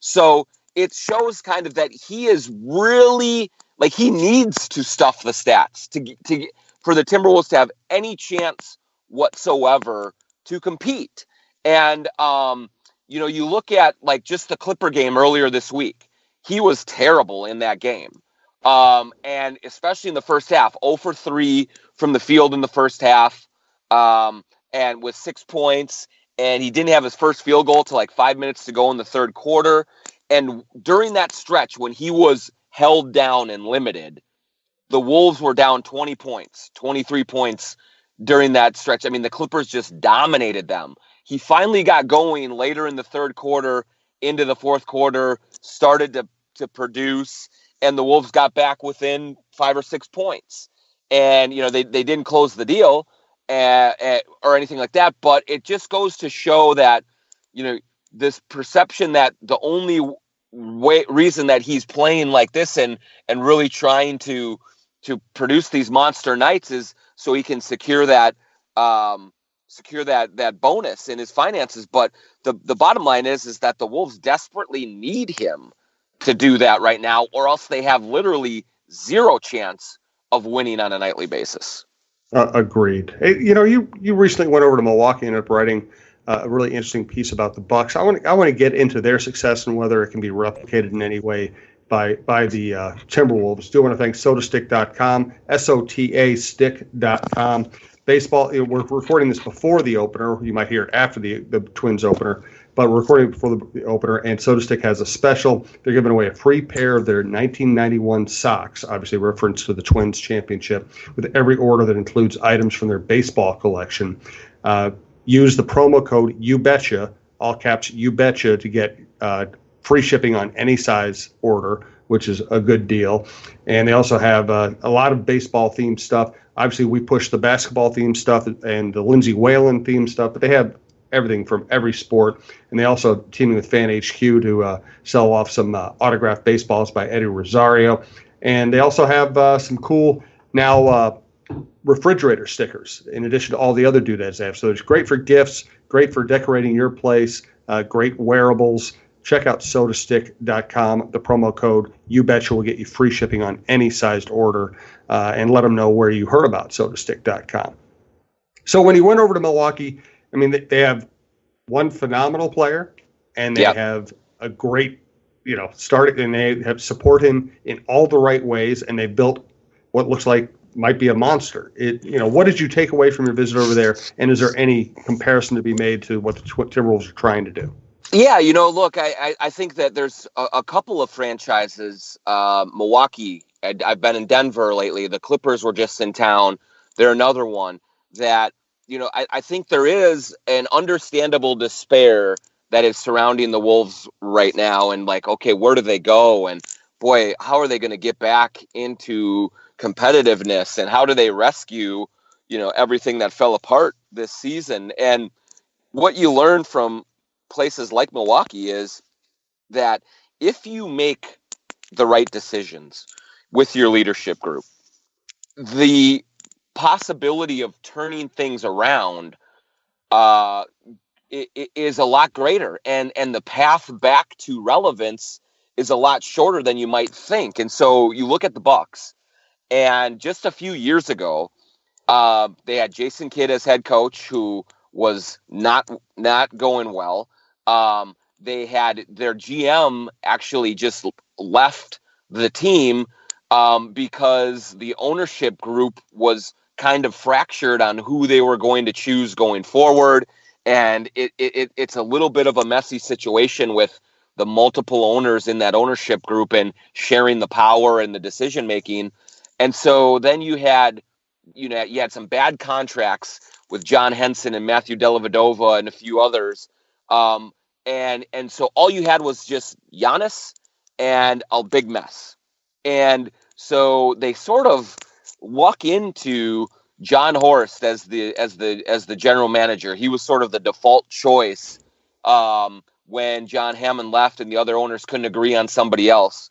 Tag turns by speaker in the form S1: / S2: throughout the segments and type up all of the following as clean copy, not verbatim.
S1: So it shows kind of that he is really like he needs to stuff the stats to for the Timberwolves to have any chance whatsoever to compete. And you look at like just the Clipper game earlier this week. He was terrible in that game. And especially in the first half, 0 for 3 from the field in the first half, and with 6 points. And he didn't have his first field goal till like 5 minutes to go in the third quarter. And during that stretch, when he was held down and limited, the Wolves were down 20 points, 23 points during that stretch. I mean, the Clippers just dominated them. He finally got going later in the third quarter, into the fourth quarter, started to produce, and the Wolves got back within 5 or 6 points. And, they didn't close the deal or anything like that, but it just goes to show that, this perception that the only reason that he's playing like this and really trying to produce these monster nights is so he can secure that bonus in his finances. But the bottom line is that the Wolves desperately need him to do that right now, or else they have literally zero chance of winning on a nightly basis.
S2: Agreed. Hey, you recently went over to Milwaukee and ended up writing a really interesting piece about the Bucks. I want to get into their success and whether it can be replicated in any way by the Timberwolves. Do want to thank sotastick.com, SOTA stick.com. Baseball, we're recording this before the opener. You might hear it after the Twins opener, but we're recording it before the opener, and SotaStick has a special. They're giving away a free pair of their 1991 socks, obviously a reference to the Twins championship, with every order that includes items from their baseball collection. Use the promo code YouBetcha, all caps YouBetcha, to get free shipping on any size order, which is a good deal. And they also have a lot of baseball-themed stuff. Obviously, we push the basketball-themed stuff and the Lindsey Whalen themed stuff, but they have everything from every sport. And they also teaming with Fan HQ to sell off some autographed baseballs by Eddie Rosario. And they also have some cool now refrigerator stickers in addition to all the other doodads they have. So it's great for gifts, great for decorating your place, great wearables. Check out sotastick.com. The promo code YouBetcha will get you free shipping on any sized order, and let them know where you heard about sotastick.com. So when you went over to Milwaukee, I mean, they have one phenomenal player, and they have a great, start, and they have support him in all the right ways, and they built what looks like might be a monster. What did you take away from your visit over there, and is there any comparison to be made to what the Timberwolves are trying to do?
S1: Yeah, look, I think that there's a couple of franchises. Milwaukee, I've been in Denver lately. The Clippers were just in town. They're another one that, I think there is an understandable despair that is surrounding the Wolves right now. And like, okay, where do they go? And boy, how are they going to get back into competitiveness? And how do they rescue, everything that fell apart this season? And what you learn from places like Milwaukee is that if you make the right decisions with your leadership group, the possibility of turning things around is a lot greater, and the path back to relevance is a lot shorter than you might think. And so you look at the Bucks, and just a few years ago, they had Jason Kidd as head coach, who was not going well. They had their GM actually just left the team because the ownership group was kind of fractured on who they were going to choose going forward. And it's a little bit of a messy situation with the multiple owners in that ownership group and sharing the power and the decision making. And so then you had some bad contracts with John Henson and Matthew Dellavedova and a few others. And so all you had was just Giannis and a big mess. And so they sort of walk into John Horst as the general manager. He was sort of the default choice when John Hammond left and the other owners couldn't agree on somebody else.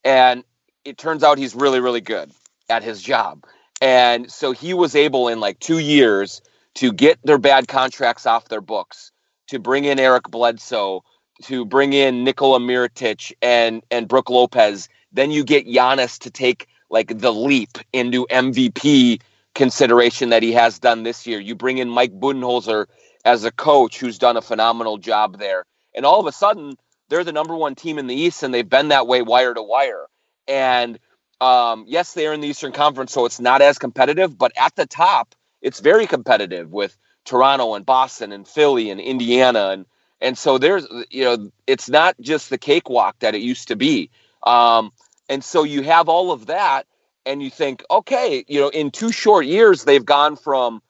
S1: And it turns out he's really, really good at his job. And so he was able in like 2 years to get their bad contracts off their books, to bring in Eric Bledsoe, to bring in Nikola Mirotic and Brook Lopez. Then you get Giannis to take like the leap into MVP consideration that he has done this year. You bring in Mike Budenholzer as a coach who's done a phenomenal job there. And all of a sudden, they're the number one team in the East, and they've been that way wire to wire. And yes, they're in the Eastern Conference, so it's not as competitive, but at the top, it's very competitive with Toronto and Boston and Philly and Indiana. And so there's, it's not just the cakewalk that it used to be. And so you have all of that, and you think, okay, in 2 short years, they've gone from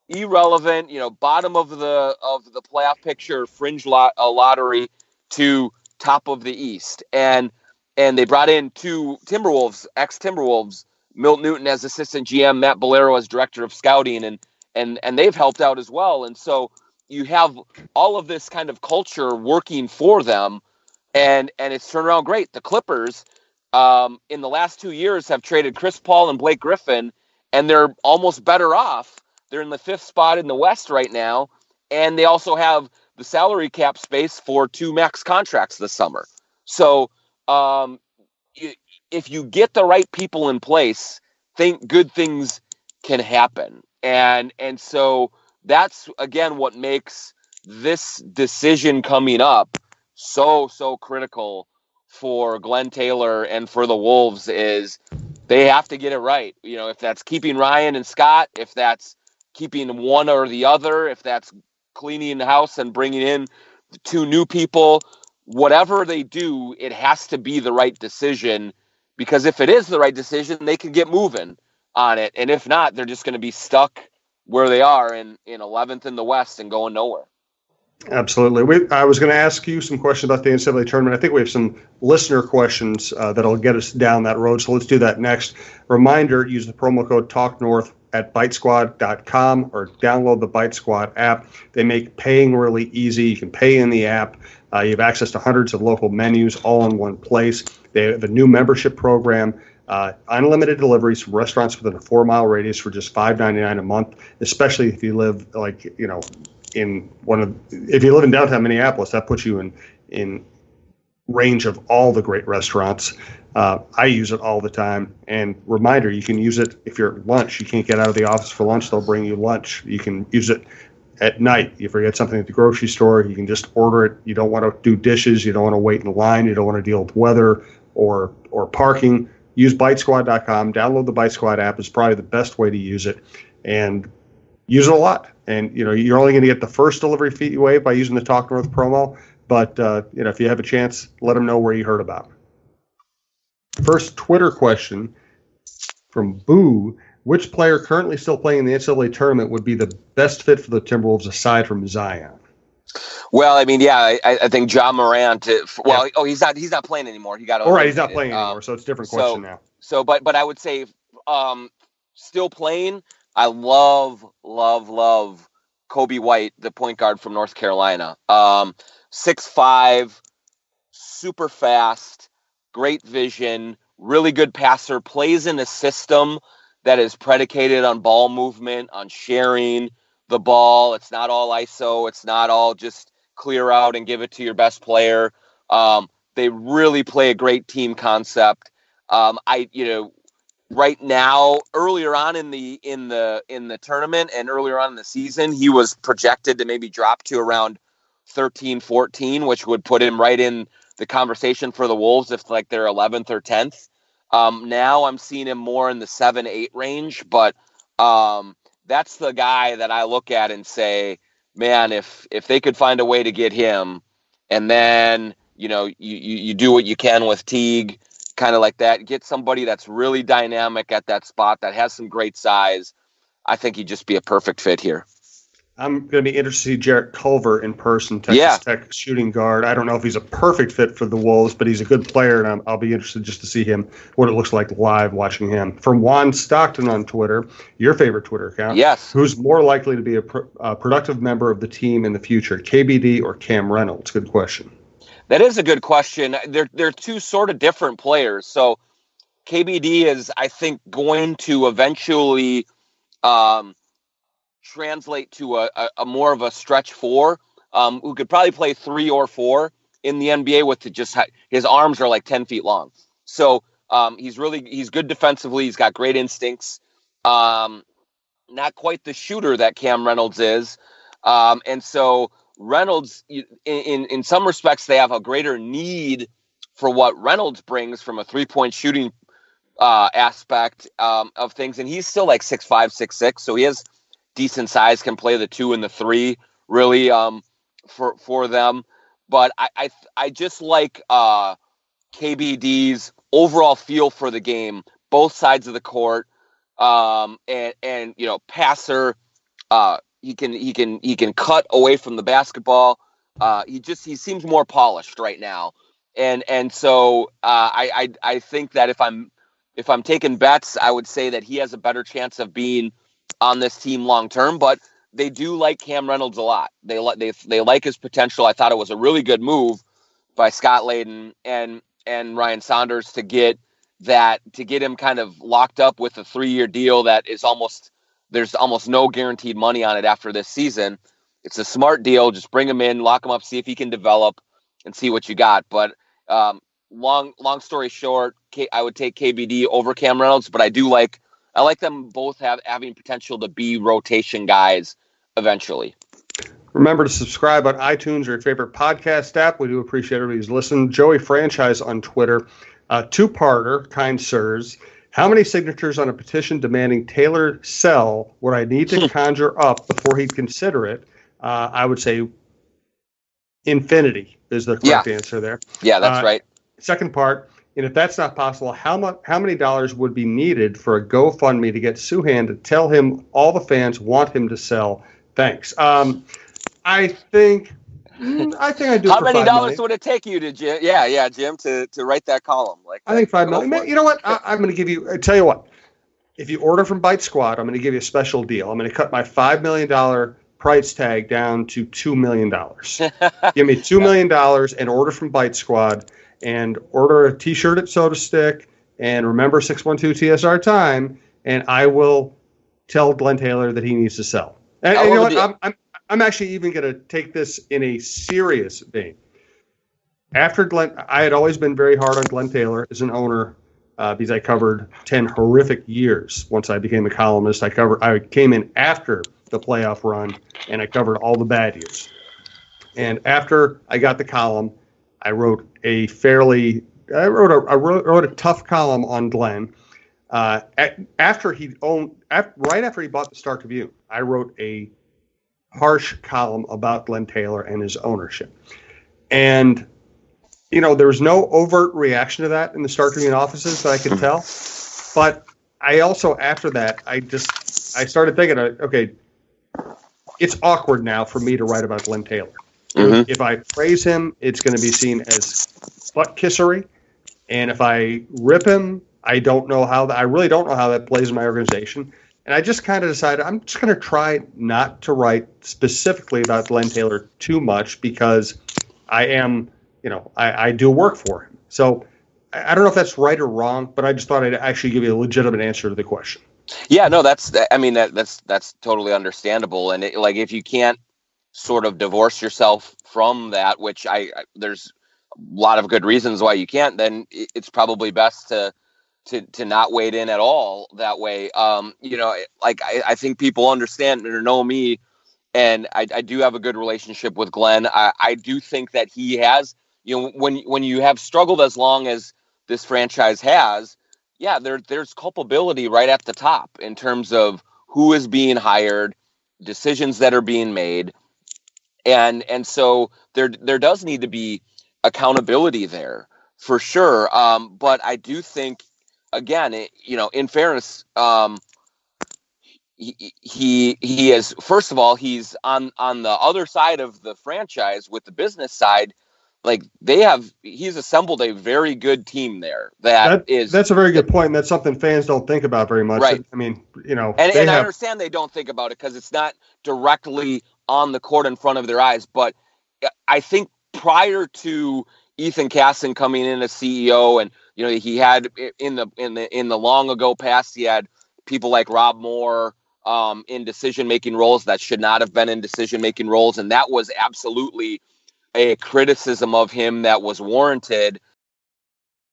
S1: irrelevant, bottom of the playoff picture, fringe lottery, to top of the East. And they brought in 2 Timberwolves, ex-Timberwolves, Milt Newton as assistant GM, Matt Bolero as director of scouting, and they've helped out as well. And so you have all of this kind of culture working for them, and it's turned around great. The Clippers, in the last 2 years, have traded Chris Paul and Blake Griffin, and they're almost better off. They're in the 5th spot in the West right now, and they also have the salary cap space for 2 max contracts this summer. So if you get the right people in place, good things can happen. And so that's, again, what makes this decision coming up so critical for Glenn Taylor and for the Wolves is they have to get it right. If that's keeping Ryan and Scott, if that's keeping one or the other, if that's cleaning the house and bringing in 2 new people, whatever they do, it has to be the right decision, because if it is the right decision, they can get moving on it. And if not, they're just going to be stuck where they are in 11th in the West and going nowhere.
S2: Absolutely. I was going to ask you some questions about the NCAA tournament. I think we have some listener questions that'll get us down that road. So let's do that next. Reminder, use the promo code TALKNORTH at bitesquad.com or download the Bite Squad app. They make paying really easy. You can pay in the app. You have access to hundreds of local menus all in one place. They have a new membership program. Unlimited deliveries from restaurants within a 4-mile radius for just $5.99 a month, especially if you live if you live in downtown Minneapolis. That puts you in range of all the great restaurants. I use it all the time. And reminder, you can use it if you're at lunch. You can't get out of the office for lunch, they'll bring you lunch. You can use it at night. You forget something at the grocery store, you can just order it. You don't want to do dishes, you don't want to wait in line, you don't want to deal with weather or parking. Use bitesquad.com, download the Bite Squad app. It's probably the best way to use it, and use it a lot. And you're only going to get the first delivery fee waived by using the Talk North promo. But if you have a chance, let them know where you heard about. First Twitter question from Boo: which player currently still playing in the NCAA tournament would be the best fit for the Timberwolves aside from Zion?
S1: Well, I mean, yeah, I think John Morant. He's not playing anymore. He got
S2: all right. He's not playing anymore, so it's a different question now.
S1: So, but I would say, still playing. I love Kobe White, the point guard from North Carolina. 6'5", super fast, great vision, really good passer. Plays in a system that is predicated on ball movement, on sharing the ball. It's not all ISO. It's not all just clear out and give it to your best player. They really play a great team concept. Right now, earlier on in the tournament and earlier on in the season, he was projected to maybe drop to around 13, 14, which would put him right in the conversation for the Wolves if like they're 11th or 10th. Now I'm seeing him more in the 7, 8 range, but that's the guy that I look at and say, man, if they could find a way to get him, and then you do what you can with Teague, kind of like that, get somebody that's really dynamic at that spot that has some great size. I think he'd just be a perfect fit here.
S2: I'm going to be interested to see Jarrett Culver in person, Texas Tech shooting guard. I don't know if he's a perfect fit for the Wolves, but he's a good player, and I'll be interested just to see him, what it looks like live watching him. From Juan Stockton on Twitter, your favorite Twitter account.
S1: Yes.
S2: Who's more likely to be a productive member of the team in the future, KBD or Cam Reynolds? Good question.
S1: That is a good question. They're 2 sort of different players. So KBD is, I think, going to eventually translate to a more of a stretch 4, who could probably play 3 or 4. in the NBA with his arms are like 10 feet long. So he's good defensively. He's got great instincts. Not quite the shooter that Cam Reynolds is. And so Reynolds, in some respects, they have a greater need for what Reynolds brings from a 3-point shooting aspect of things. And he's still like 6'5", 6'6", so he has decent size, can play the 2 and the 3 really for them. But I just like KBD's overall feel for the game, both sides of the court, and passer. He can cut away from the basketball. He seems more polished right now, and so I think that if I'm taking bets, I would say that he has a better chance of being on this team long term. But they do like Cam Reynolds a lot. They like his potential. I thought it was a really good move by Scott Layden and Ryan Saunders to get him kind of locked up with a 3-year deal that is there's almost no guaranteed money on it after this season. It's a smart deal. Just bring him in, lock him up, see if he can develop, and see what you got. But long story short, I would take KBD over Cam Reynolds, but I like them both having potential to be rotation guys eventually.
S2: Remember to subscribe on iTunes or your favorite podcast app. We do appreciate everybody's listening. Joey Franchise on Twitter. Two-parter, kind sirs. How many signatures on a petition demanding Taylor sell would I need to conjure up before he'd consider it? I would say infinity is the correct answer there.
S1: Yeah, that's right.
S2: Second part, and if that's not possible, how many dollars would be needed for a GoFundMe to get Suhan to tell him all the fans want him to sell? Thanks. I think I do.
S1: How many dollars would it take you to Jim? Yeah, Jim, to write that column?
S2: I think $5 million. You know what? I'm going to give you. I tell you what. If you order from Bite Squad, I'm going to give you a special deal. I'm going to cut my $5 million price tag down to $2 million. Give me $2 million and order from Bite Squad and order a T-shirt at Soda Stick and remember 612 TSR time, and I will tell Glenn Taylor that he needs to sell. And you know what? I'm actually even going to take this in a serious vein. After Glenn, I had always been very hard on Glenn Taylor as an owner because I covered 10 horrific years. Once I became a columnist, I came in after the playoff run, and I covered all the bad years. And after I got the column, I wrote a tough column on Glenn. Right after he bought the Star Tribune, I wrote a harsh column about Glenn Taylor and his ownership. And, there was no overt reaction to that in the Star Tribune offices that I could tell. But I also, after that, I started thinking, okay, it's awkward now for me to write about Glenn Taylor. Mm-hmm. If I praise him, it's going to be seen as butt kissery. And if I rip him, I really don't know how that plays in my organization. And I just kind of decided I'm just going to try not to write specifically about Glenn Taylor too much because I am, I do work for him. So I don't know if that's right or wrong, but I just thought I'd actually give you a legitimate answer to the question.
S1: Yeah, no, that's totally understandable. And if you can't sort of divorce yourself from that, which there's a lot of good reasons why you can't, then it's probably best to not wade in at all that way. I think people understand or know me, and I do have a good relationship with Glenn. I do think that he has, when you have struggled as long as this franchise has, there's culpability right at the top in terms of who is being hired, decisions that are being made. And so there does need to be accountability there for sure. But I do think, again, in fairness, he is, first of all, he's on the other side of the franchise with the business side. Like he's assembled a very good team there. That's
S2: a very good point. And that's something fans don't think about very much.
S1: Right.
S2: I mean,
S1: and I understand they don't think about it because it's not directly on the court in front of their eyes. But I think prior to Ethan Casson coming in as CEO, and he had in the long ago past, he had people like Rob Moore in decision making roles that should not have been in decision making roles, and that was absolutely a criticism of him that was warranted,